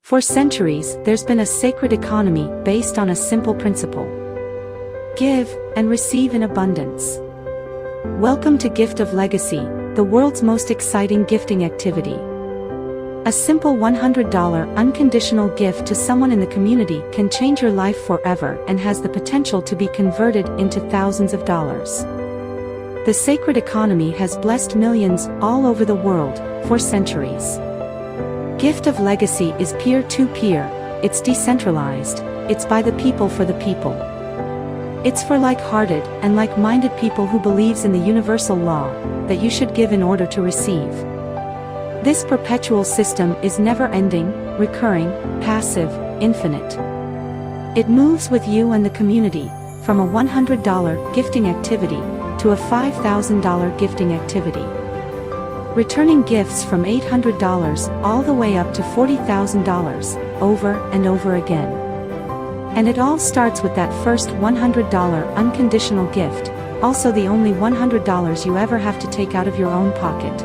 For centuries, there's been a sacred economy based on a simple principle: give and receive in abundance. Welcome to Gift of Legacy, the world's most exciting gifting activity. A simple $100 unconditional gift to someone in the community can change your life forever and has the potential to be converted into thousands of dollars. The sacred economy has blessed millions all over the world for centuries. Gift of Legacy is peer-to-peer, it's decentralized, it's by the people for the people. It's for like-hearted and like-minded people who believes in the universal law that you should give in order to receive. This perpetual system is never-ending, recurring, passive, infinite. It moves with you and the community, from a $100 gifting activity to a $5,000 gifting activity. Returning gifts from $800 all the way up to $40,000, over and over again. And it all starts with that first $100 unconditional gift, also the only $100 you ever have to take out of your own pocket.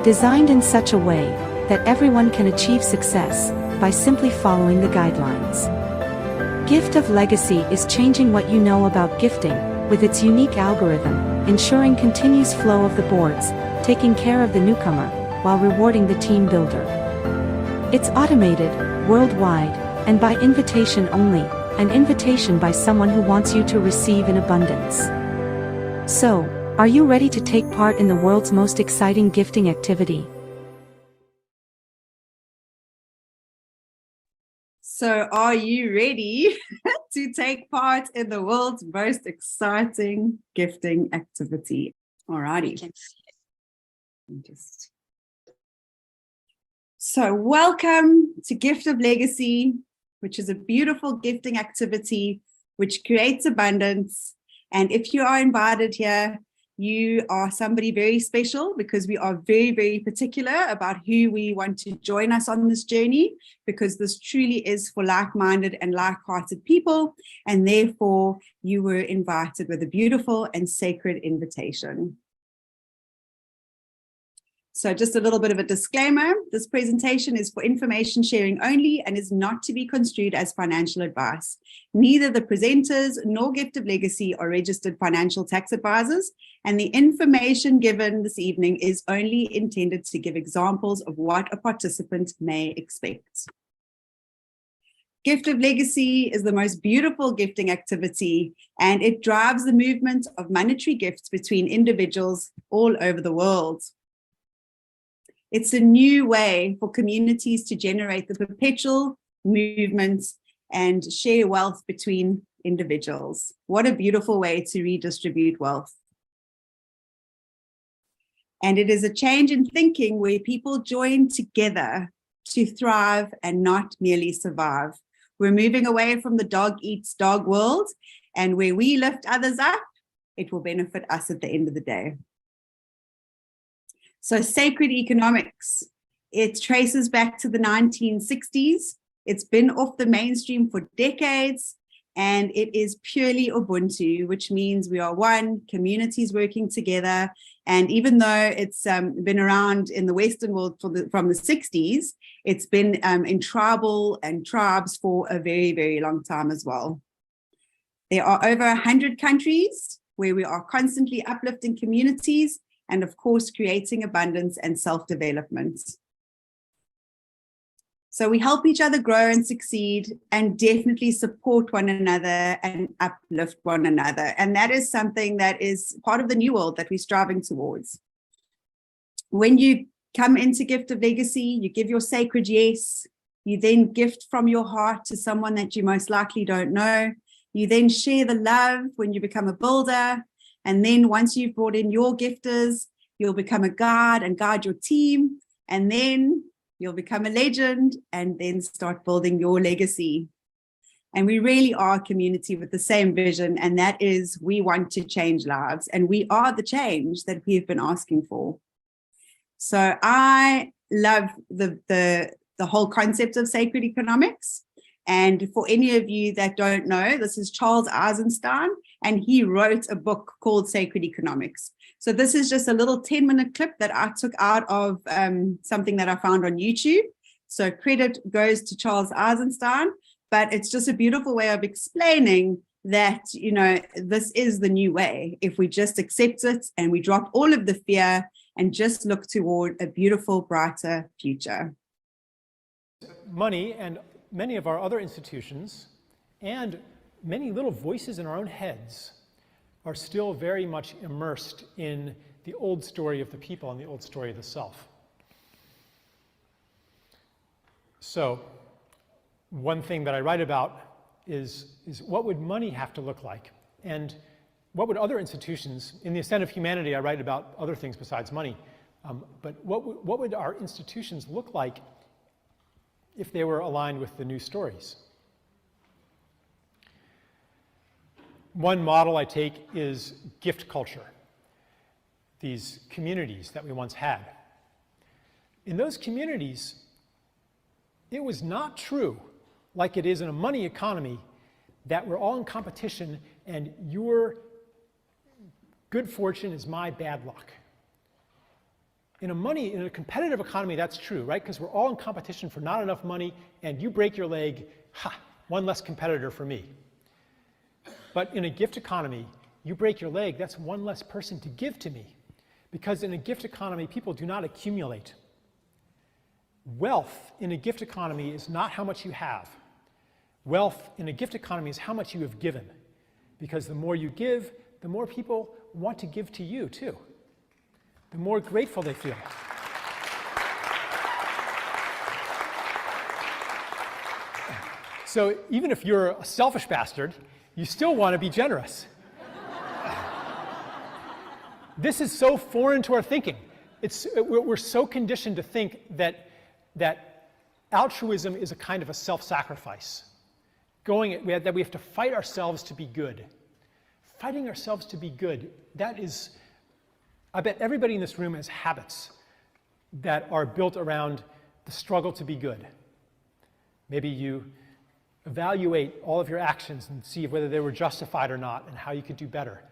Designed in such a way that everyone can achieve success by simply following the guidelines. Gift of Legacy is changing what you know about gifting with its unique algorithm, ensuring continuous flow of the boards, taking care of the newcomer while rewarding the team builder. It's automated, worldwide, and by invitation only, an invitation by someone who wants you to receive in abundance. So, are you ready to take part in the world's most exciting gifting activity? So are you ready to take part in the world's most exciting gifting activity? Alrighty. So welcome to Gift of Legacy, which is a beautiful gifting activity which creates abundance. And if you are invited here, you are somebody very special, because we are very, very particular about who we want to join us on this journey, because this truly is for like-minded and like-hearted people. And therefore, you were invited with a beautiful and sacred invitation. So just a little bit of a disclaimer. This presentation is for information sharing only and is not to be construed as financial advice. Neither the presenters nor Gift of Legacy are registered financial tax advisors, and the information given this evening is only intended to give examples of what a participant may expect. Gift of Legacy is the most beautiful gifting activity, and it drives the movement of monetary gifts between individuals all over the world. It's a new way for communities to generate the perpetual movement and share wealth between individuals. What a beautiful way to redistribute wealth. And it is a change in thinking where people join together to thrive and not merely survive. We're moving away from the dog eats dog world, and where we lift others up, it will benefit us at the end of the day. So sacred economics, it traces back to the 1960s. It's been off the mainstream for decades, and it is purely Ubuntu, which means we are one, communities working together. And even though it's been around in the Western world from the 60s, it's been in tribal and tribes for a very, very long time as well. There are over 100 countries where we are constantly uplifting communities, and of course, creating abundance and self-development. So we help each other grow and succeed, and definitely support one another and uplift one another. And that is something that is part of the new world that we're striving towards. When you come into Gift of Legacy, you give your sacred yes. You then gift from your heart to someone that you most likely don't know. You then share the love when you become a builder. And then once you've brought in your gifters, you'll become a guide and guide your team. And then you'll become a legend and then start building your legacy. And we really are a community with the same vision. And that is, we want to change lives. And we are the change that we've been asking for. So I love the whole concept of sacred economics. And for any of you that don't know, this is Charles Eisenstein, and he wrote a book called Sacred Economics. So this is just a little 10-minute clip that I took out of something that I found on YouTube. So credit goes to Charles Eisenstein, but it's just a beautiful way of explaining that, you know, this is the new way. If we just accept it and we drop all of the fear and just look toward a beautiful, brighter future. Money and many of our other institutions and many little voices in our own heads are still very much immersed in the old story of the people and the old story of the self. So one thing that I write about is what would money have to look like? And what would other institutions, in The Ascent of Humanity, I write about other things besides money, but what would our institutions look like if they were aligned with the new stories? One model I take is gift culture, these communities that we once had. In those communities, it was not true, like it is in a money economy, that we're all in competition and your good fortune is my bad luck. In a competitive economy, that's true, right? Because we're all in competition for not enough money, and you break your leg, ha, one less competitor for me. But in a gift economy, you break your leg, that's one less person to give to me. Because in a gift economy, people do not accumulate. Wealth in a gift economy is not how much you have. Wealth in a gift economy is how much you have given. Because the more you give, the more people want to give to you too. The more grateful they feel. So even if you're a selfish bastard, you still want to be generous. This is so foreign to our thinking. We're so conditioned to think that altruism is a kind of a self-sacrifice. That we have to fight ourselves to be good. Fighting ourselves to be good, that is, I bet everybody in this room has habits that are built around the struggle to be good. Maybe you evaluate all of your actions and see whether they were justified or not and how you could do better.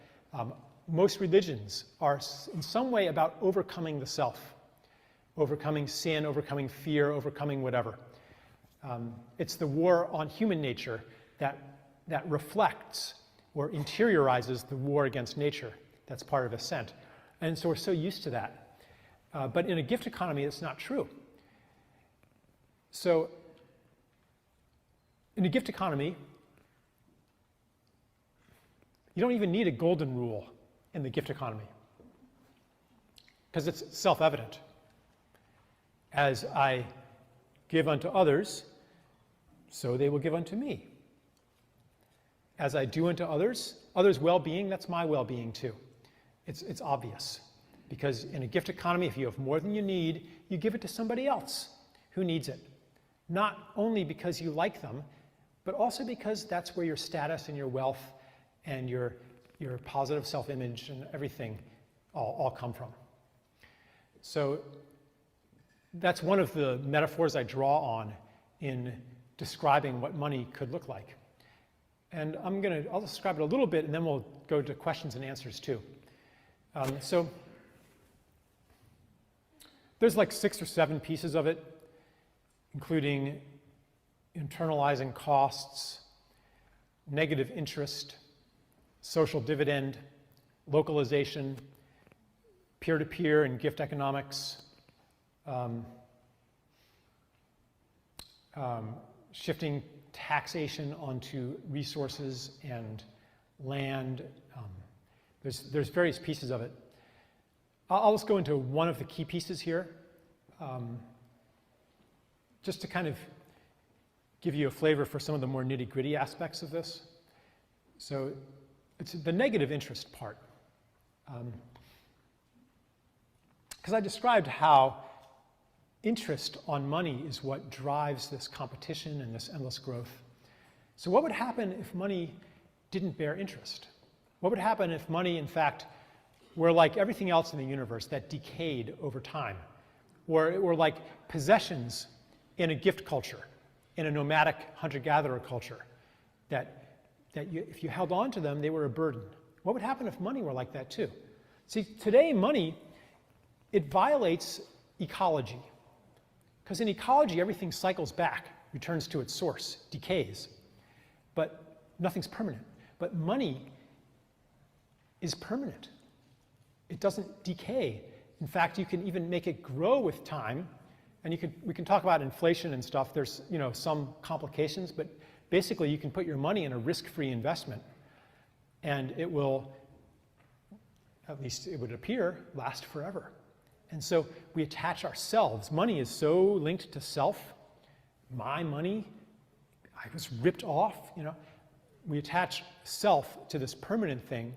Most religions are in some way about overcoming the self, overcoming sin, overcoming fear, overcoming whatever. It's the war on human nature that reflects or interiorizes the war against nature. That's part of Ascent. And so we're so used to that. But in a gift economy, it's not true. So in a gift economy, you don't even need a golden rule in the gift economy, because it's self-evident. As I give unto others, so they will give unto me. As I do unto others' well-being, that's my well-being too. It's obvious. Because in a gift economy, if you have more than you need, you give it to somebody else who needs it. Not only because you like them, but also because that's where your status and your wealth and your positive self-image and everything all come from. So that's one of the metaphors I draw on in describing what money could look like. And I'll describe it a little bit, and then we'll go to questions and answers too. So there's like 6 or 7 pieces of it, including internalizing costs, negative interest, social dividend, localization, peer-to-peer and gift economics, shifting taxation onto resources and land. There's various pieces of it. I'll just go into one of the key pieces here, just to kind of give you a flavor for some of the more nitty-gritty aspects of this. So it's the negative interest part. Because I described how interest on money is what drives this competition and this endless growth. So what would happen if money didn't bear interest? What would happen if money, in fact, were like everything else in the universe that decayed over time? Or like possessions in a gift culture, in a nomadic hunter-gatherer culture, that if you held on to them, they were a burden. What would happen if money were like that too? See, today money, it violates ecology. Because in ecology, everything cycles back, returns to its source, decays. But nothing's permanent. But money is permanent. It doesn't decay. In fact, you can even make it grow with time. And we can talk about inflation and stuff. There's some complications, but basically you can put your money in a risk-free investment, and it will, at least it would appear, last forever. And so we attach ourselves. Money is so linked to self. My money, I was ripped off. We attach self to this permanent thing,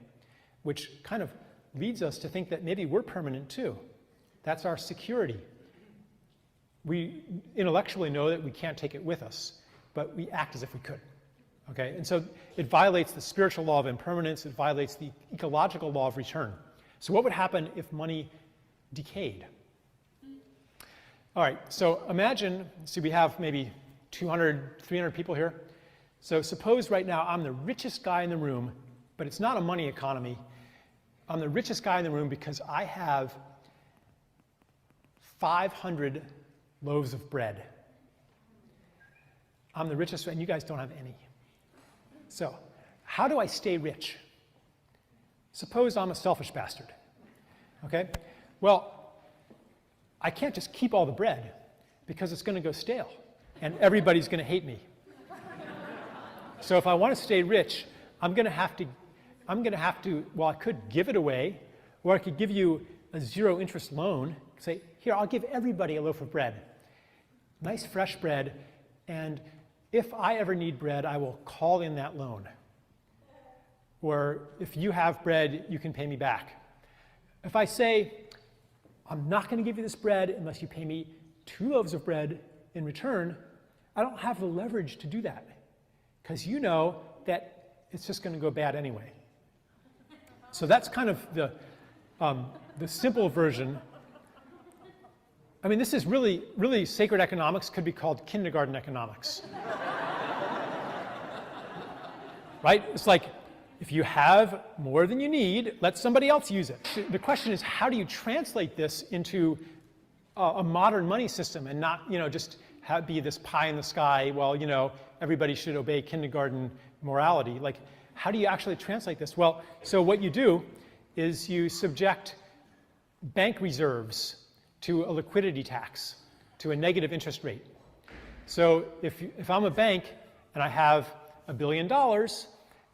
which kind of leads us to think that maybe we're permanent too. That's our security. We intellectually know that we can't take it with us, but we act as if we could. Okay? And so it violates the spiritual law of impermanence. It violates the ecological law of return. So what would happen if money decayed? All right, so imagine, see, we have maybe 200, 300 people here. So suppose right now I'm the richest guy in the room, but it's not a money economy. I'm the richest guy in the room because I have 500 loaves of bread. I'm the richest, and you guys don't have any. So how do I stay rich? Suppose I'm a selfish bastard. Okay? Well, I can't just keep all the bread because it's going to go stale, and everybody's going to hate me. So if I want to stay rich, I'm going to have to, well, I could give it away, or I could give you a zero interest loan, say, here, I'll give everybody a loaf of bread. Nice fresh bread, and if I ever need bread, I will call in that loan. Or if you have bread, you can pay me back. If I say, I'm not going to give you this bread unless you pay me 2 loaves of bread in return, I don't have the leverage to do that, because you know that it's just going to go bad anyway. So that's kind of the simple version. I mean, this is really, really sacred economics, could be called kindergarten economics. Right? It's like, if you have more than you need, let somebody else use it. The question is, how do you translate this into a modern money system and not, just be this pie in the sky, well, everybody should obey kindergarten morality. Like, how do you actually translate this? Well, so what you do is you subject bank reserves to a liquidity tax, to a negative interest rate. So if I'm a bank and I have $1 billion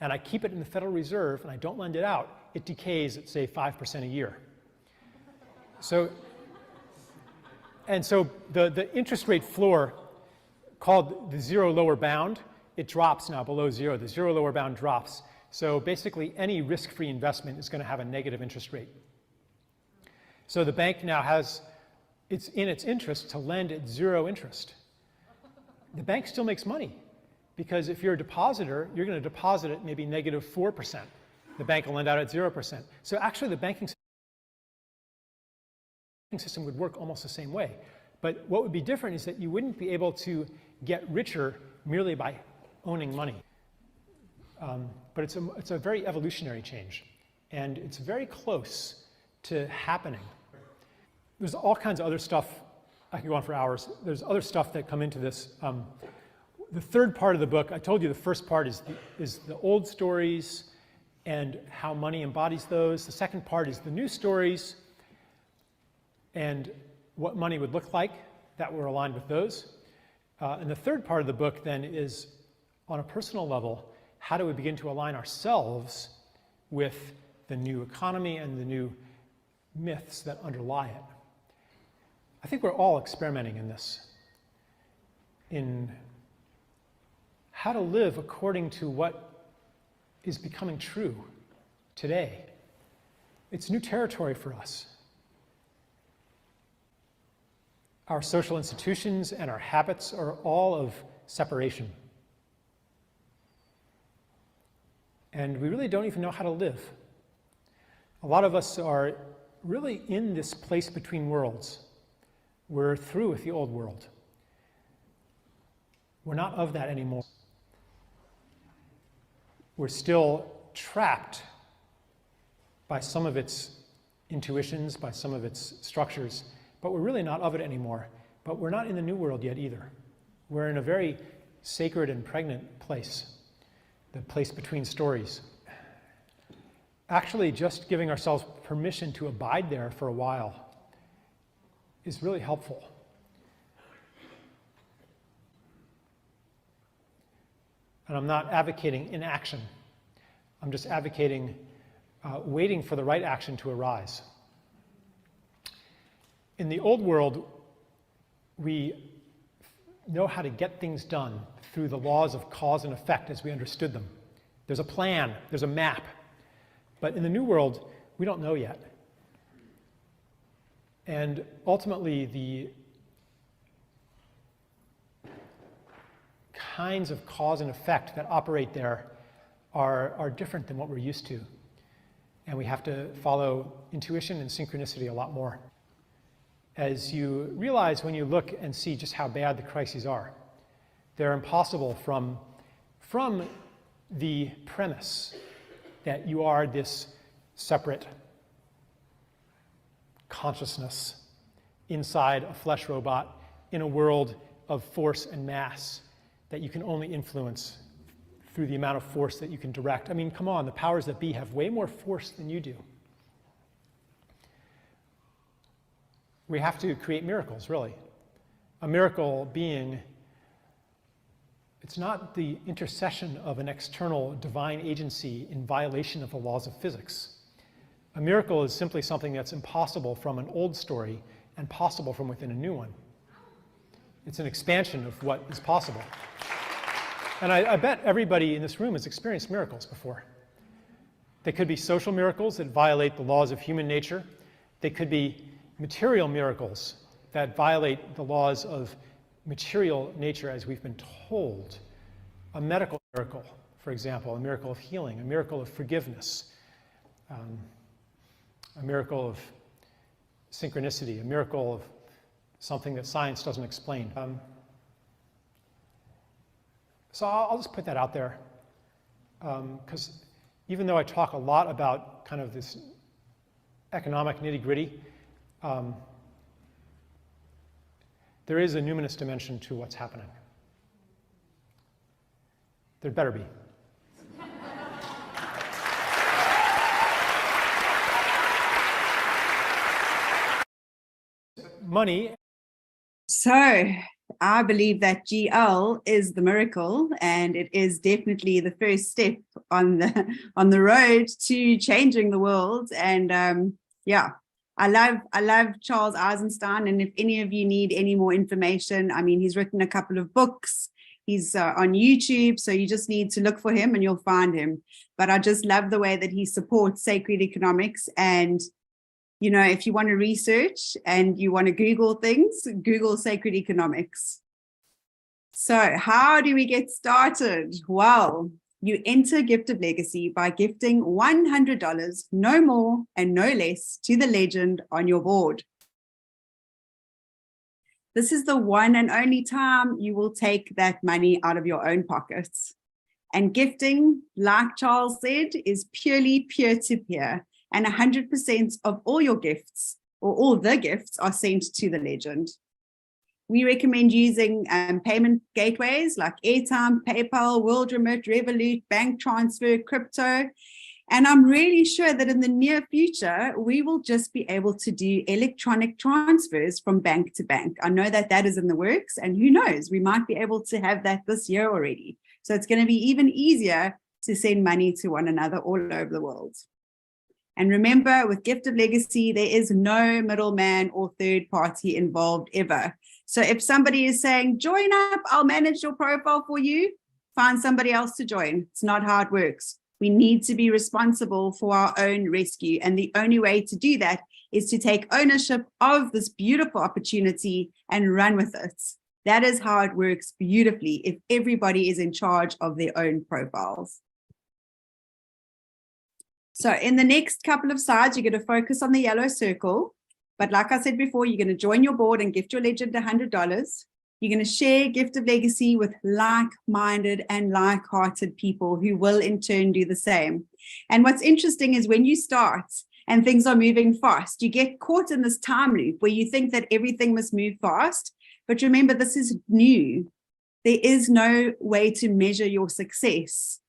and I keep it in the Federal Reserve and I don't lend it out, it decays at, say, 5% a year. So the interest rate floor, called the zero lower bound, it drops now below zero. The zero lower bound drops. So basically, any risk-free investment is going to have a negative interest rate. So the bank now has, it's in its interest to lend at zero interest. The bank still makes money, because if you're a depositor, you're going to deposit at maybe negative 4%. The bank will lend out at 0%. So actually, the banking system would work almost the same way. But what would be different is that you wouldn't be able to get richer merely by owning money. But it's a very evolutionary change, and it's very close to happening. There's all kinds of other stuff. I can go on for hours. There's other stuff that come into this. The third part of the book, I told you the first part is the old stories and how money embodies those. The second part is the new stories and what money would look like that were aligned with those. And the third part of the book then is, on a personal level, how do we begin to align ourselves with the new economy and the new myths that underlie it. I think we're all experimenting in this, in how to live according to what is becoming true today. It's new territory for us. Our social institutions and our habits are all of separation. And we really don't even know how to live. A lot of us are really in this place between worlds. We're through with the old world. We're not of that anymore. We're still trapped by some of its intuitions, by some of its structures, but we're really not of it anymore. But we're not in the new world yet either. We're in a very sacred and pregnant place, the place between stories. Actually, just giving ourselves permission to abide there for a while is really helpful. And I'm not advocating inaction. I'm just advocating waiting for the right action to arise. In the old world, we know how to get things done through the laws of cause and effect as we understood them. There's a plan, there's a map. But in the new world, we don't know yet. And ultimately, the kinds of cause and effect that operate there are different than what we're used to. And we have to follow intuition and synchronicity a lot more. As you realize when you look and see just how bad the crises are, they're impossible from the premise that you are this separate consciousness inside a flesh robot in a world of force and mass that you can only influence through the amount of force that you can direct. I mean, come on, the powers that be have way more force than you do. We have to create miracles, really. A miracle being, it's not the intercession of an external divine agency in violation of the laws of physics. A miracle is simply something that's impossible from an old story and possible from within a new one. It's an expansion of what is possible. And I bet everybody in this room has experienced miracles before. They could be social miracles that violate the laws of human nature. They could be material miracles that violate the laws of material nature as we've been told. A medical miracle, for example, a miracle of healing, a miracle of forgiveness, a miracle of synchronicity, a miracle of something that science doesn't explain. So I'll just put that out there, because even though I talk a lot about kind of this economic nitty-gritty, there is a numinous dimension to what's happening. There better be. Money. So I believe that GL is the miracle, and it is definitely the first step on the road to changing the world. And yeah, I love Charles Eisenstein, and if any of you need any more information, I mean, he's written a couple of books. He's on YouTube, so you just need to look for him and you'll find him. But I just love the way that he supports sacred economics. And, you know, if you want to research and you want to Google things, Google sacred economics. So how do we get started? Well, you enter Gift of Legacy by gifting $100, no more and no less, to the legend on your board. This is the one and only time you will take that money out of your own pockets. And gifting, like Charles said, is purely peer-to-peer, and 100% of all your gifts, or all the gifts, are sent to the legend. We recommend using payment gateways like Airtime, PayPal, WorldRemit, Revolut, bank transfer, crypto. And I'm really sure that in the near future, we will just be able to do electronic transfers from bank to bank. I know that that is in the works, and who knows, we might be able to have that this year already. So it's going to be even easier to send money to one another all over the world. And remember, with Gift of Legacy, there is no middleman or third party involved ever. So if somebody is saying, join up, I'll manage your profile for you, find somebody else to join. It's not how it works. We need to be responsible for our own rescue. And the only way to do that is to take ownership of this beautiful opportunity and run with it. That is how it works beautifully if everybody is in charge of their own profiles. So in the next couple of slides, you're going to focus on the yellow circle. But like I said before, you're going to join your board and gift your legend $100. You're going to share Gift of Legacy with like-minded and like-hearted people who will in turn do the same. And what's interesting is when you start and things are moving fast, you get caught in this time loop where you think that everything must move fast. But remember, this is new. There is no way to measure your success.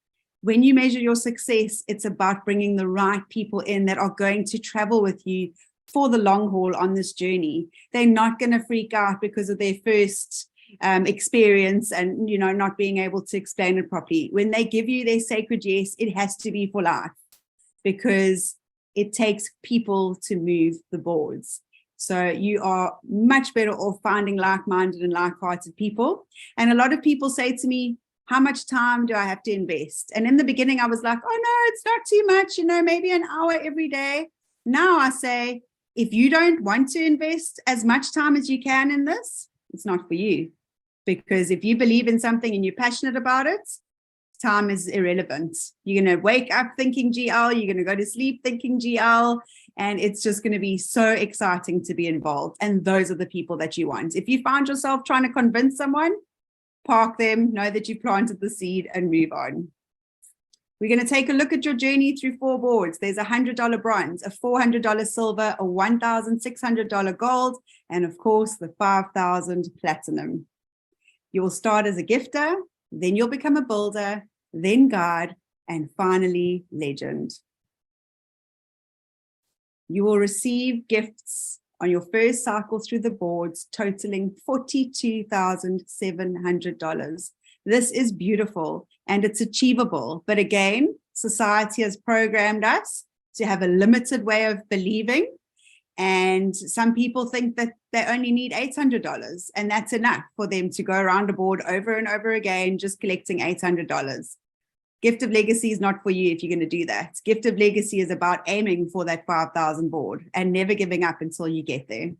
When you measure your success, it's about bringing the right people in that are going to travel with you for the long haul on this journey. They're not going to freak out because of their first experience and, you know, not being able to explain it properly. When they give you their sacred yes, it has to be for life, because it takes people to move the boards. So you are much better off finding like-minded and like-hearted people. And a lot of people say to me, how much time do I have to invest? And in the beginning, I was like, oh no, it's not too much, you know, maybe an hour every day. Now I say, if you don't want to invest as much time as you can in this, it's not for you. Because if you believe in something and you're passionate about it, time is irrelevant. You're going to wake up thinking GL, you're going to go to sleep thinking GL, and it's just going to be so exciting to be involved. And those are the people that you want. If you find yourself trying to convince someone, park them, know that you planted the seed, and move on. We're going to take a look at your journey through 4 boards. There's a $100 bronze, a $400 silver, a $1,600 gold, and of course the 5,000 platinum. You will start as a gifter, then you'll become a builder, then guide, and finally legend. You will receive gifts on your first cycle through the boards totaling $42,700. This is beautiful and it's achievable. But again, society has programmed us to have a limited way of believing. And some people think that they only need $800 and that's enough for them to go around a board over and over again, just collecting $800. Gift of Legacy is not for you if you're going to do that. Gift of Legacy is about aiming for that 5,000 board and never giving up until you get there.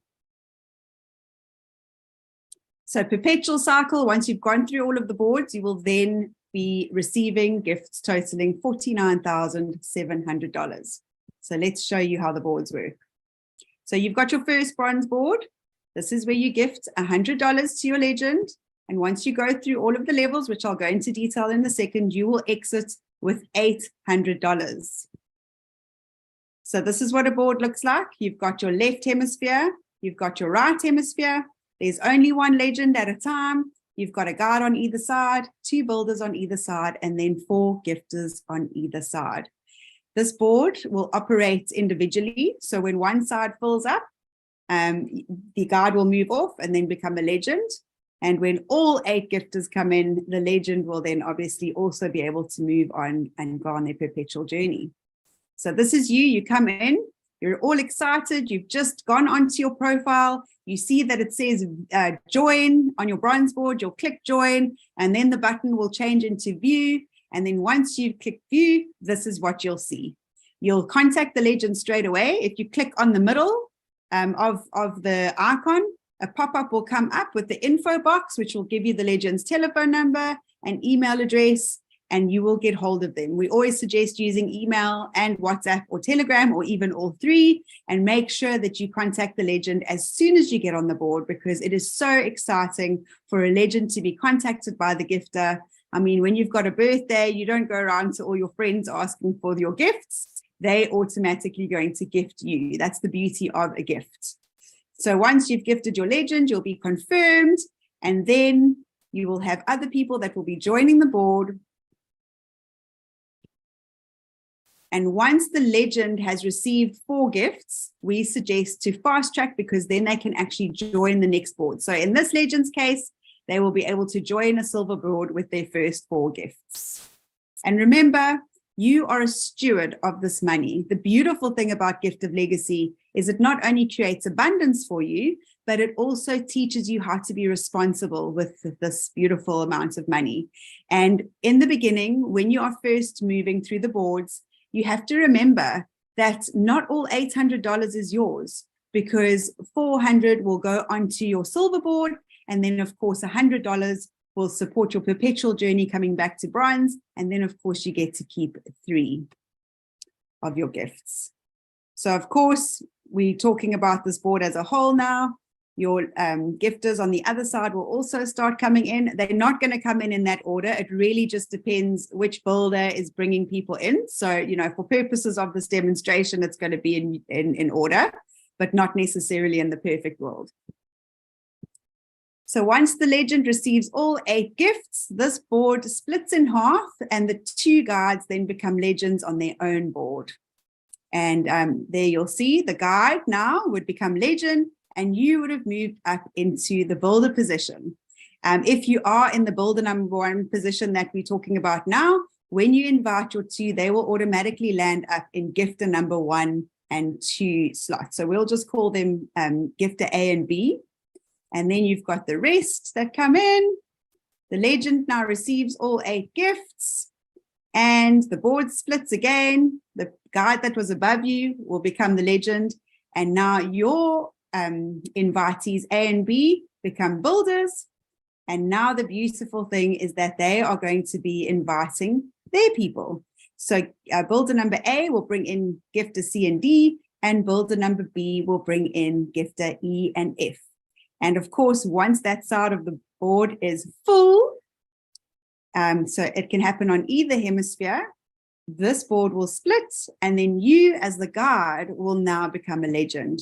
So perpetual cycle, once you've gone through all of the boards, you will then be receiving gifts totaling $49,700. So let's show you how the boards work. So you've got your first bronze board. This is where you gift $100 to your legend. And once you go through all of the levels, which I'll go into detail in a second, you will exit with $800. So this is what a board looks like. You've got your left hemisphere. You've got your right hemisphere. There's only one legend at a time. You've got a guide on either side, 2 builders on either side, and then 4 gifters on either side. This board will operate individually. So when one side fills up, the guide will move off and then become a legend. And when all 8 gifters come in, the legend will then obviously also be able to move on and go on their perpetual journey. So this is you, you come in, you're all excited, you've just gone onto your profile, you see that it says join on your bronze board, you'll click join, and then the button will change into view. And then once you click view, this is what you'll see. You'll contact the legend straight away. If you click on the middle of the icon, a pop-up will come up with the info box, which will give you the legend's telephone number and email address, and you will get hold of them. We always suggest using email and WhatsApp or Telegram or even all 3, and make sure that you contact the legend as soon as you get on the board, because it is so exciting for a legend to be contacted by the gifter. I mean, when you've got a birthday, you don't go around to all your friends asking for your gifts. They're automatically going to gift you. That's the beauty of a gift. So once you've gifted your legend, you'll be confirmed, and then you will have other people that will be joining the board. And once the legend has received 4 gifts, we suggest to fast track, because then they can actually join the next board. So in this legend's case, they will be able to join a silver board with their first 4 gifts. And remember, you are a steward of this money. The beautiful thing about Gift of Legacy is it not only creates abundance for you, but it also teaches you how to be responsible with this beautiful amount of money. And in the beginning, when you are first moving through the boards, you have to remember that not all $800 is yours, because $400 will go onto your silver board. And then, of course, $100 will support your perpetual journey coming back to bronze. And then, of course, you get to keep 3 of your gifts. So, of course, we're talking about this board as a whole now. Your gifters on the other side will also start coming in. They're not going to come in that order. It really just depends which builder is bringing people in. So, you know, for purposes of this demonstration, it's going to be in order, but not necessarily in the perfect world. So once the legend receives all 8 gifts, this board splits in half and the 2 guides then become legends on their own board. And there you'll see the guide now would become legend and you would have moved up into the builder position. If you are in the builder number 1 position that we're talking about now, when you invite your 2, they will automatically land up in gifter number 1 and 2 slots. So we'll just call them gifter A and B. And then you've got the rest that come in. The legend now receives all 8 gifts and the board splits again. The guide that was above you will become the legend. And now your invitees A and B become builders. And now the beautiful thing is that they are going to be inviting their people. So builder number A will bring in gifter C and D, and builder number B will bring in gifter E and F. And of course, once that side of the board is full, so it can happen on either hemisphere, this board will split, and then you as the guide will now become a legend.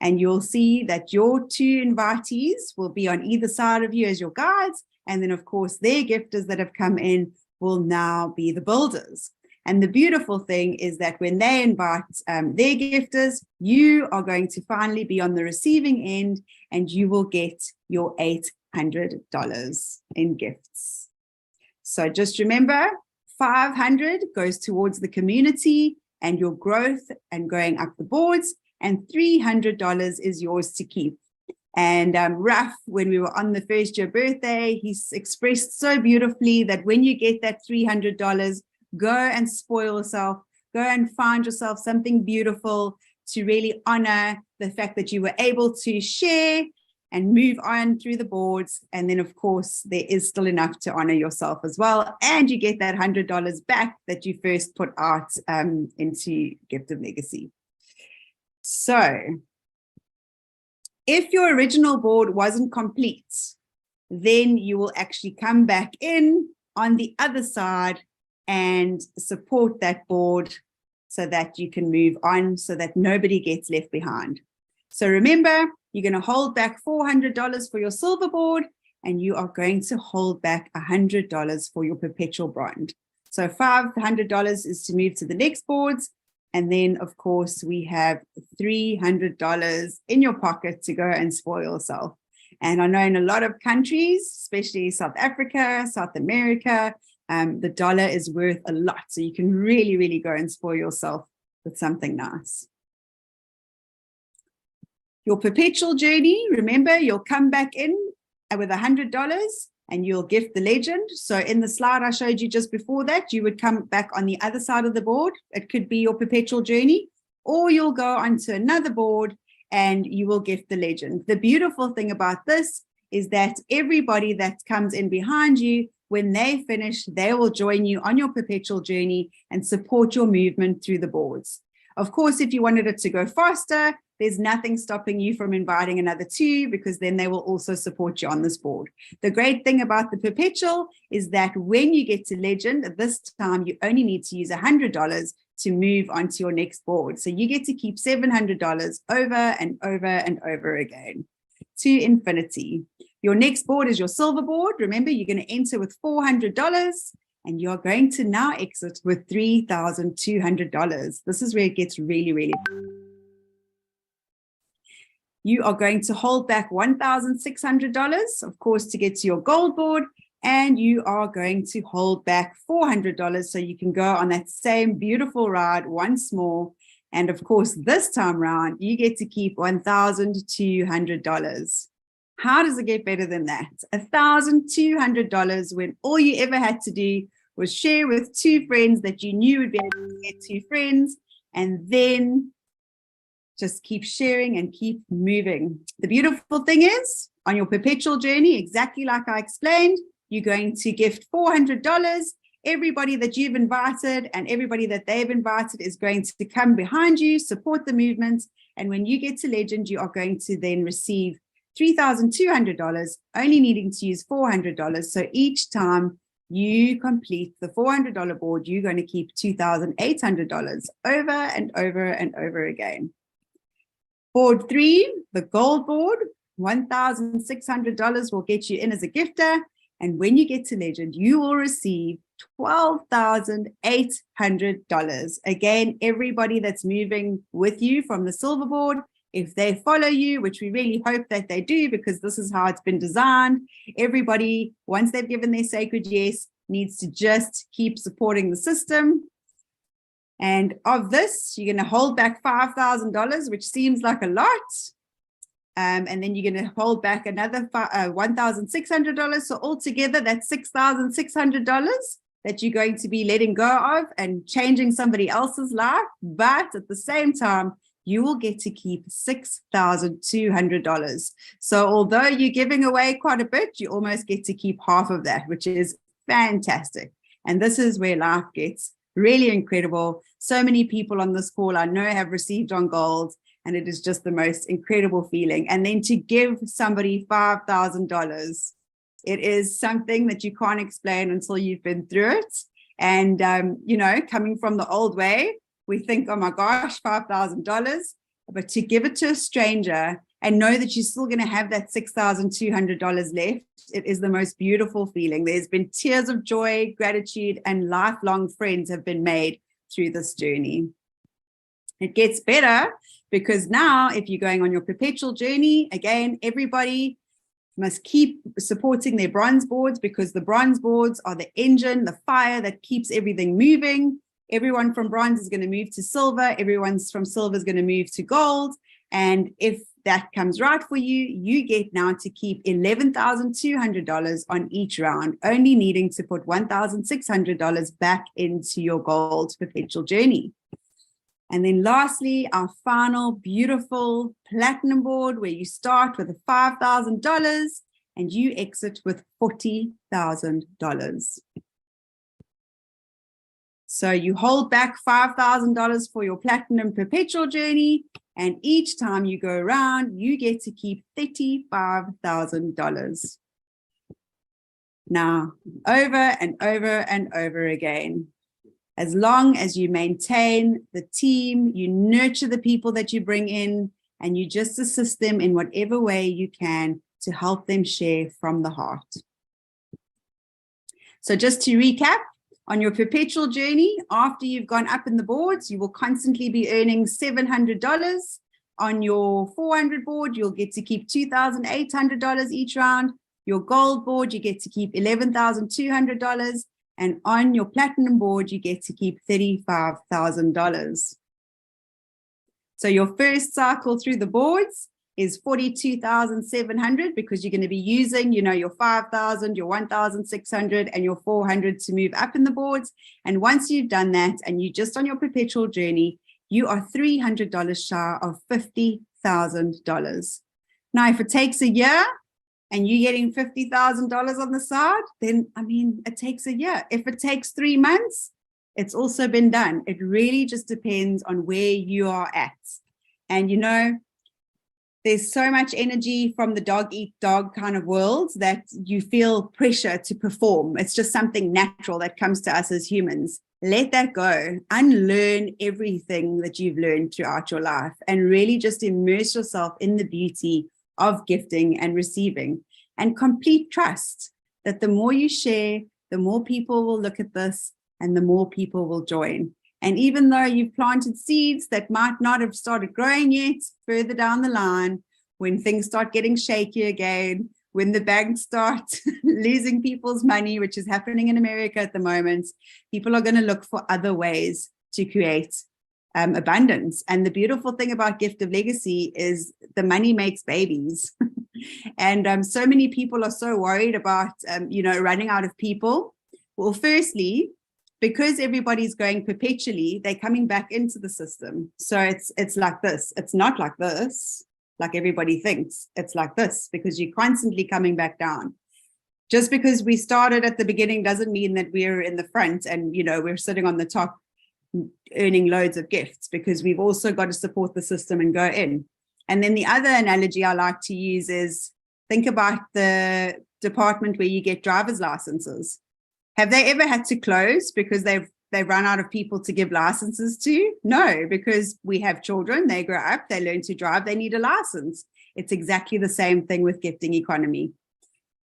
And you'll see that your 2 invitees will be on either side of you as your guides. And then, of course, their gifters that have come in will now be the builders. And the beautiful thing is that when they invite their gifters, you are going to finally be on the receiving end and you will get your $800 in gifts. So just remember, 500 goes towards the community and your growth and going up the boards, and $300 is yours to keep. And Raf, when we were on the first year birthday, he's expressed so beautifully that when you get that $300, go and spoil yourself, go and find yourself something beautiful to really honor the fact that you were able to share and move on through the boards. And then, of course, there is still enough to honor yourself as well. And you get that $100 back that you first put out into Gift of Legacy. So if your original board wasn't complete, then you will actually come back in on the other side and support that board so that you can move on, so that nobody gets left behind. So remember, you're going to hold back $400 for your silver board, and you are going to hold back $100 for your perpetual bronze. So $500 is to move to the next boards. And then, of course, we have $300 in your pocket to go and spoil yourself. And I know in a lot of countries, especially South Africa, South America, the dollar is worth a lot. So you can really, really go and spoil yourself with something nice. Your perpetual journey, remember, you'll come back in with $100 and you'll gift the legend. So in the slide I showed you just before that, you would come back on the other side of the board. It could be your perpetual journey, or you'll go onto another board and you will gift the legend. The beautiful thing about this is that everybody that comes in behind you, when they finish, they will join you on your perpetual journey and support your movement through the boards. Of course, if you wanted it to go faster, there's nothing stopping you from inviting another 2, because then they will also support you on this board. The great thing about the perpetual is that when you get to legend, at this time, you only need to use $100 to move on to your next board. So you get to keep $700 over and over and over again to infinity. Your next board is your silver board. Remember, you're going to enter with $400 and you're going to now exit with $3,200. This is where it gets really, really. You are going to hold back $1,600, of course, to get to your gold board, and you are going to hold back $400 so you can go on that same beautiful ride once more. And of course, this time around, you get to keep $1,200. How does it get better than that? $1,200 when all you ever had to do was share with 2 friends that you knew would be able to get 2 friends, and then just keep sharing and keep moving. The beautiful thing is, on your perpetual journey, exactly like I explained, you're going to gift $400. Everybody that you've invited and everybody that they've invited is going to come behind you, support the movement. And when you get to legend, you are going to then receive $3,200, only needing to use $400. So each time you complete the $400 board, you're going to keep $2,800 over and over and over again. Board 3, the gold board, $1,600 will get you in as a gifter. And when you get to Legend, you will receive $12,800. Again, everybody that's moving with you from the silver board, if they follow you, which we really hope that they do, because this is how it's been designed, everybody, once they've given their sacred yes, needs to just keep supporting the system. And of this, you're going to hold back $5,000, which seems like a lot. And then you're going to hold back another $1,600. So altogether, that's $6,600 that you're going to be letting go of and changing somebody else's life. But at the same time, you will get to keep $6,200. So although you're giving away quite a bit, you almost get to keep half of that, which is fantastic. And this is where life gets really incredible. So many people on this call I know have received on gold, and it is just the most incredible feeling. And then to give somebody $5,000, it is something that you can't explain until you've been through it. And, you know, coming from the old way, we think, oh my gosh, $5,000, but to give it to a stranger and know that you're still going to have that $6,200 left, it is the most beautiful feeling. There's been tears of joy, gratitude, and lifelong friends have been made through this journey. It gets better because now if you're going on your perpetual journey, again, everybody must keep supporting their bronze boards, because the bronze boards are the engine, the fire that keeps everything moving. Everyone from bronze is going to move to silver. Everyone from silver is going to move to gold. And if that comes right for you, you get now to keep $11,200 on each round, only needing to put $1,600 back into your gold perpetual journey. And then lastly, our final beautiful platinum board, where you start with $5,000 and you exit with $40,000. So you hold back $5,000 for your platinum perpetual journey, and each time you go around, you get to keep $35,000. Now, over and over and over again, as long as you maintain the team, you nurture the people that you bring in, and you just assist them in whatever way you can to help them share from the heart. So just to recap, on your perpetual journey, after you've gone up in the boards, you will constantly be earning $700. On your 400 board, you'll get to keep $2,800 each round. Your gold board, you get to keep $11,200. And on your platinum board, you get to keep $35,000. So your first cycle through the boards is 42,700, because you're going to be using, you know, your 5,000, your 1,600 and your 400 to move up in the boards. And once you've done that and you just on your perpetual journey, you are $300 shy of $50,000. Now, if it takes a year and you're getting $50,000 on the side, then, I mean, it takes a year. If it takes 3 months, it's also been done. It really just depends on where you are at. And, you know, there's so much energy from the dog eat dog kind of world that you feel pressure to perform. It's just something natural that comes to us as humans. Let that go. Unlearn everything that you've learned throughout your life and really just immerse yourself in the beauty of gifting and receiving, and complete trust that the more you share, the more people will look at this and the more people will join. And even though you've planted seeds that might not have started growing yet, further down the line, when things start getting shaky again, when the banks start losing people's money, which is happening in America at the moment, people are going to look for other ways to create abundance. And the beautiful thing about Gift of Legacy is the money makes babies. And so many people are so worried about, running out of people. Well, firstly, because everybody's going perpetually, they're coming back into the system. So it's like this. It's not like this, like everybody thinks. It's like this because you're constantly coming back down. Just because we started at the beginning doesn't mean that we're in the front and, we're sitting on the top earning loads of gifts, because we've also got to support the system and go in. And then the other analogy I like to use is, think about the department where you get driver's licenses. Have they ever had to close because they've run out of people to give licenses to? No, because we have children, they grow up, they learn to drive, they need a license. It's exactly the same thing with gifting economy.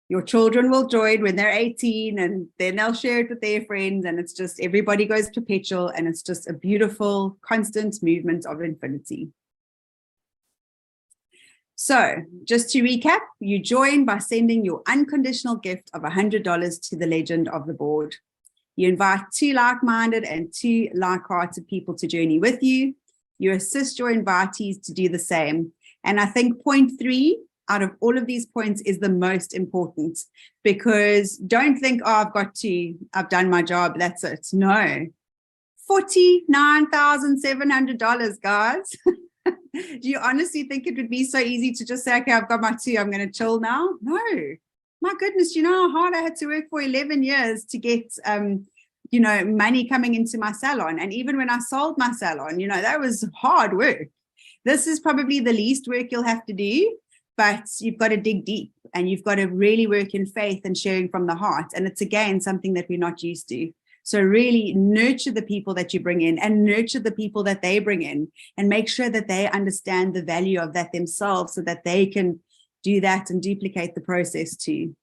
Your children will join when they're 18, and then they'll share it with their friends, and it's just everybody goes perpetual, and it's just a beautiful, constant movement of infinity. So just to recap, you join by sending your unconditional gift of $100 to the legend of the board. You invite 2 like-minded and 2 like-hearted people to journey with you. You assist your invitees to do the same. And I think point 3 out of all of these points is the most important, because don't think, oh, I've done my job, that's it. No, $49,700, guys. Do you honestly think it would be so easy to just say, okay, I've got my 2, I'm going to chill now? No, my goodness, you know how hard I had to work for 11 years to get, money coming into my salon. And even when I sold my salon, that was hard work. This is probably the least work you'll have to do, but you've got to dig deep, and you've got to really work in faith and sharing from the heart. And it's, again, something that we're not used to. So really nurture the people that you bring in, and nurture the people that they bring in, and make sure that they understand the value of that themselves, so that they can do that and duplicate the process too.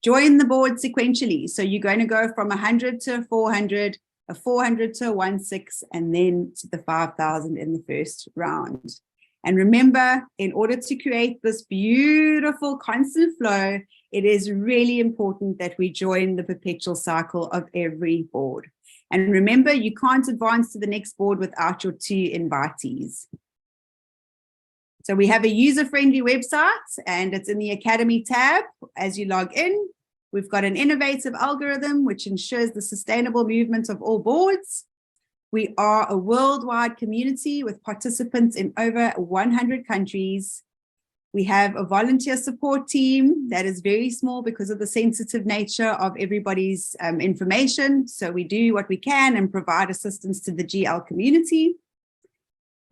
Join the board sequentially. So you're going to go from 100 to 400, a 400 to 1.6, and then to the 5,000 in the first round. And remember, in order to create this beautiful constant flow, it is really important that we join the perpetual cycle of every board. And remember, you can't advance to the next board without your 2 invitees. So we have a user-friendly website, and it's in the Academy tab. As you log in, we've got an innovative algorithm which ensures the sustainable movement of all boards. We are a worldwide community with participants in over 100 countries. We have a volunteer support team that is very small because of the sensitive nature of everybody's information. So we do what we can and provide assistance to the GL community.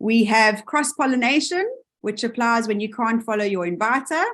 We have cross-pollination, which applies when you can't follow your inviter.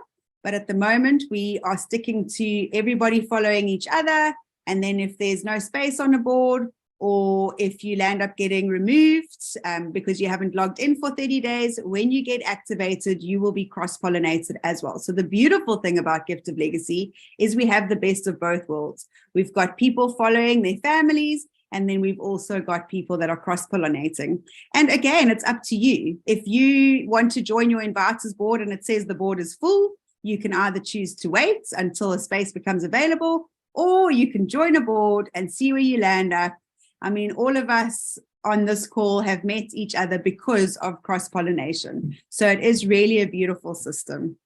But at the moment, we are sticking to everybody following each other. And then if there's no space on a board, or if you land up getting removed because you haven't logged in for 30 days, when you get activated, you will be cross-pollinated as well. So the beautiful thing about Gift of Legacy is we have the best of both worlds. We've got people following their families, and then we've also got people that are cross-pollinating. And again, it's up to you. If you want to join your inviters board and it says the board is full, you can either choose to wait until a space becomes available, or you can join a board and see where you land up. I mean, all of us on this call have met each other because of cross-pollination. So it is really a beautiful system.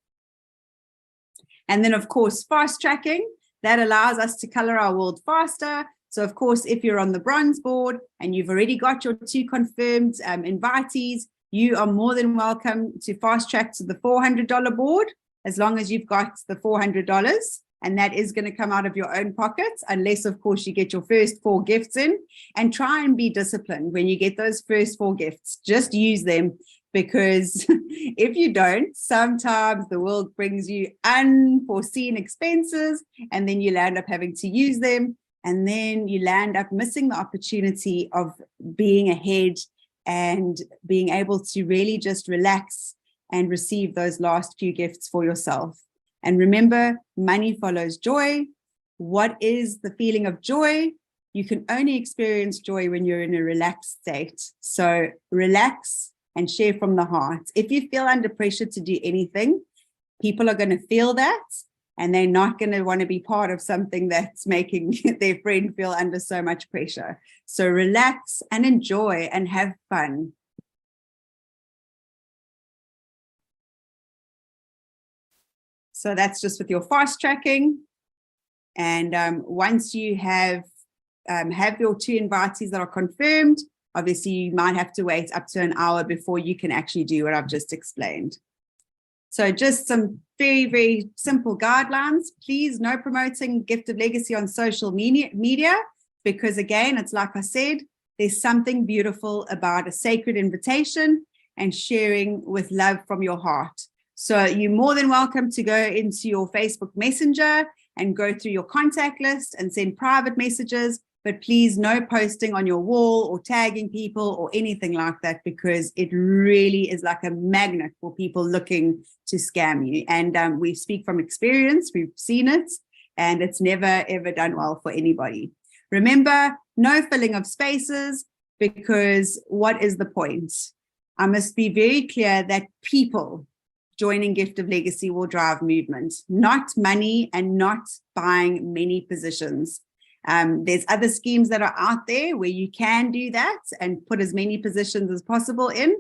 And then, of course, fast tracking, that allows us to color our world faster. So, of course, if you're on the bronze board and you've already got your 2 confirmed invitees, you are more than welcome to fast track to the $400 board, as long as you've got the $400. And that is going to come out of your own pockets, unless, of course, you get your first 4 gifts in. And try and be disciplined when you get those first 4 gifts. Just use them, because if you don't, sometimes the world brings you unforeseen expenses, and then you land up having to use them. And then you land up missing the opportunity of being ahead and being able to really just relax and receive those last few gifts for yourself. And remember, money follows joy. What is the feeling of joy? You can only experience joy when you're in a relaxed state. So relax and share from the heart. If you feel under pressure to do anything, people are going to feel that, and they're not going to want to be part of something that's making their friend feel under so much pressure. So relax and enjoy and have fun. So that's just with your fast tracking. And once you have your 2 invitees that are confirmed, obviously you might have to wait up to an hour before you can actually do what I've just explained. So just some very, very simple guidelines. Please, no promoting Gift of Legacy on social media, because again, it's like I said, there's something beautiful about a sacred invitation and sharing with love from your heart. So you're more than welcome to go into your Facebook Messenger and go through your contact list and send private messages. but please no posting on your wall or tagging people or anything like that, because it really is like a magnet for people looking to scam you. And we speak from experience, we've seen it, and it's never ever done well for anybody. Remember, no filling of spaces, because what is the point? I must be very clear that people joining Gift of Legacy will drive movement, not money and not buying many positions. There's other schemes that are out there where you can do that and put as many positions as possible in.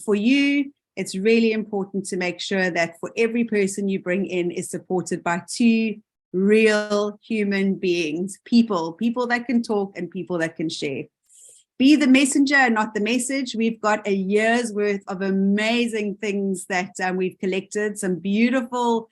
For you, it's really important to make sure that for every person you bring in is supported by 2 real human beings, people that can talk and people that can share. Be the messenger, not the message. We've got a year's worth of amazing things that we've collected, some beautiful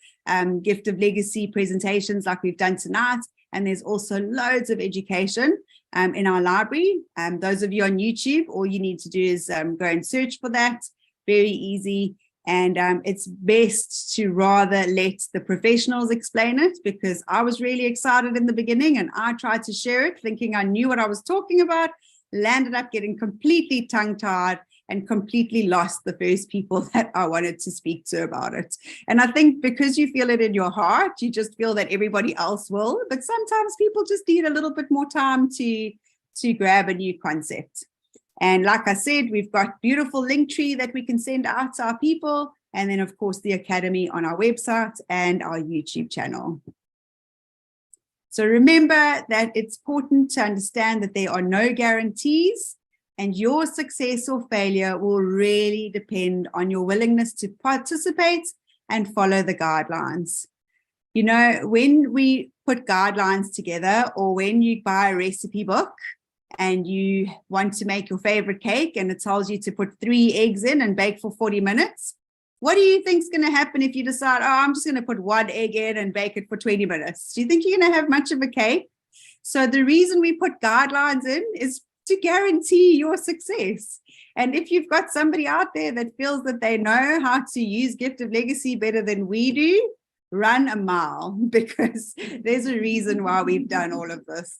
Gift of Legacy presentations like we've done tonight. And there's also loads of education in our library. Those of you on YouTube, all you need to do is go and search for that. Very easy. And it's best to rather let the professionals explain it, because I was really excited in the beginning and I tried to share it thinking I knew what I was talking about, landed up getting completely tongue-tied and completely lost the first people that I wanted to speak to about it. And I think because you feel it in your heart, you just feel that everybody else will, but sometimes people just need a little bit more time to grab a new concept. And like I said, we've got beautiful Linktree that we can send out to our people. And then of course, the Academy on our website and our YouTube channel. So remember that it's important to understand that there are no guarantees, and your success or failure will really depend on your willingness to participate and follow the guidelines. You know, when we put guidelines together, or when you buy a recipe book and you want to make your favorite cake and it tells you to put 3 eggs in and bake for 40 minutes, what do you think is going to happen if you decide, oh, I'm just going to put 1 egg in and bake it for 20 minutes? Do you think you're going to have much of a cake? So the reason we put guidelines in is to guarantee your success. And if you've got somebody out there that feels that they know how to use Gift of Legacy better than we do, run a mile, because there's a reason why we've done all of this.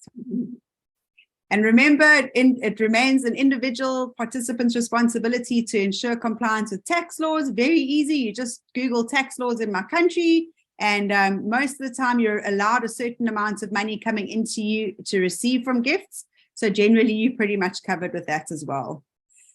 And remember, it remains an individual participant's responsibility to ensure compliance with tax laws. Very easy. You just Google tax laws in my country. And most of the time you're allowed a certain amount of money coming into you to receive from gifts. So generally you're pretty much covered with that as well.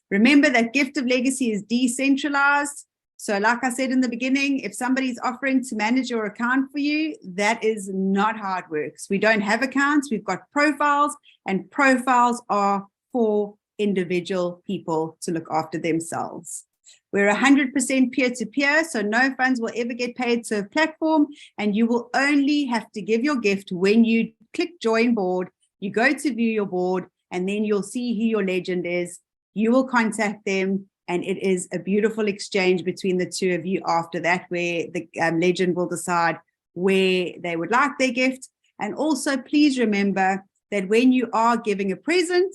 Remember that Gift of Legacy is decentralized. So like I said in the beginning, if somebody's offering to manage your account for you, that is not how it works. We don't have accounts, we've got profiles, and profiles are for individual people to look after themselves. We're 100% peer-to-peer, so no funds will ever get paid to a platform, and you will only have to give your gift when you click join board. You go to view your board, and then you'll see who your legend is. You will contact them, and it is a beautiful exchange between the 2 of you after that, where the legend will decide where they would like their gift. And also, please remember that when you are giving a present,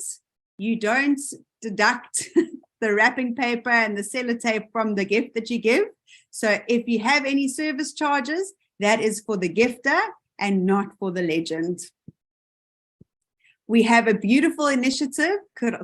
you don't deduct the wrapping paper and the sellotape from the gift that you give. So if you have any service charges, that is for the gifter and not for the legend. We have a beautiful initiative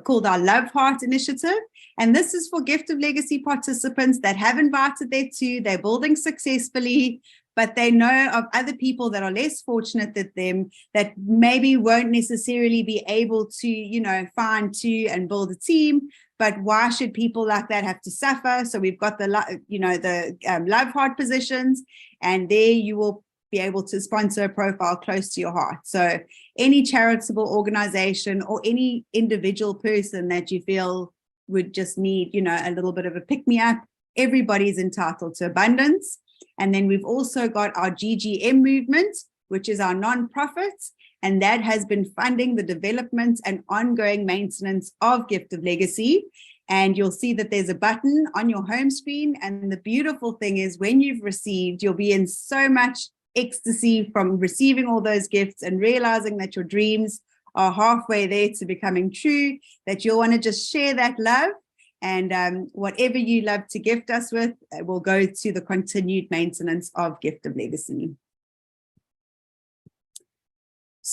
called our Love Heart Initiative. And this is for Gift of Legacy participants that have invited their 2, they're building successfully, but they know of other people that are less fortunate than them, that maybe won't necessarily be able to, you know, find 2 and build a team. But why should people like that have to suffer? So we've got the, you know, the Love Heart positions, and there you will be able to sponsor a profile close to your heart. So any charitable organization or any individual person that you feel would just need, you know, a little bit of a pick-me-up, everybody's entitled to abundance. And then we've also got our GGM movement, which is our nonprofit, and that has been funding the development and ongoing maintenance of Gift of Legacy. And you'll see that there's a button on your home screen. And the beautiful thing is, when you've received, you'll be in so much ecstasy from receiving all those gifts and realizing that your dreams are halfway there to becoming true, that you'll want to just share that love. And whatever you love to gift us with will go to the continued maintenance of Gift of Legacy.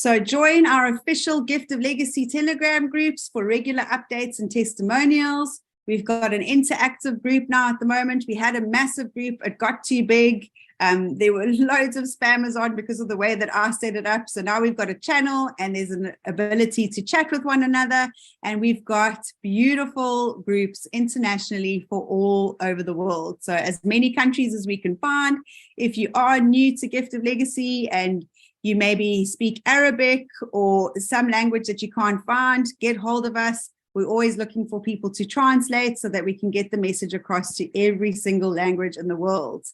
So join our official Gift of Legacy Telegram groups for regular updates and testimonials. We've got an interactive group now at the moment. We had a massive group. It got too big. There were loads of spammers on because of the way that I set it up. So now we've got a channel and there's an ability to chat with one another. And we've got beautiful groups internationally for all over the world. So as many countries as we can find. If you are new to Gift of Legacy and you maybe speak Arabic or some language that you can't find, get hold of us. We're always looking for people to translate so that we can get the message across to every single language in the world.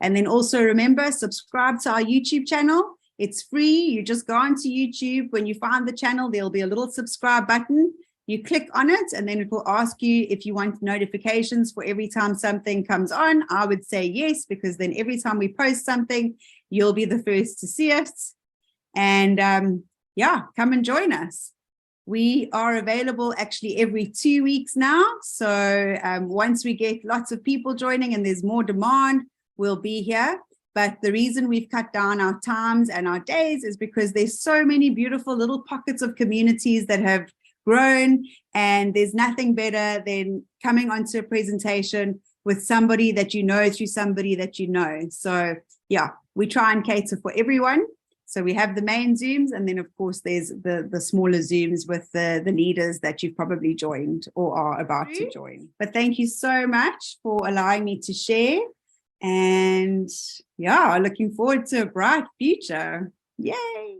And then also remember, subscribe to our YouTube channel. It's free. You just go onto YouTube. When you find the channel, there'll be a little subscribe button. You click on it and then it will ask you if you want notifications for every time something comes on. I would say yes, because then every time we post something, you'll be the first to see it. And yeah, come and join us. We are available actually every 2 weeks now. So once we get lots of people joining and there's more demand, we'll be here. But the reason we've cut down our times and our days is because there's so many beautiful little pockets of communities that have grown, and there's nothing better than coming onto a presentation with somebody that you know through somebody that you know. So yeah, we try and cater for everyone. So we have the main Zooms, and then of course there's the smaller Zooms with the leaders that you've probably joined or are about to join. But thank you so much for allowing me to share. And yeah, looking forward to a bright future. Yay!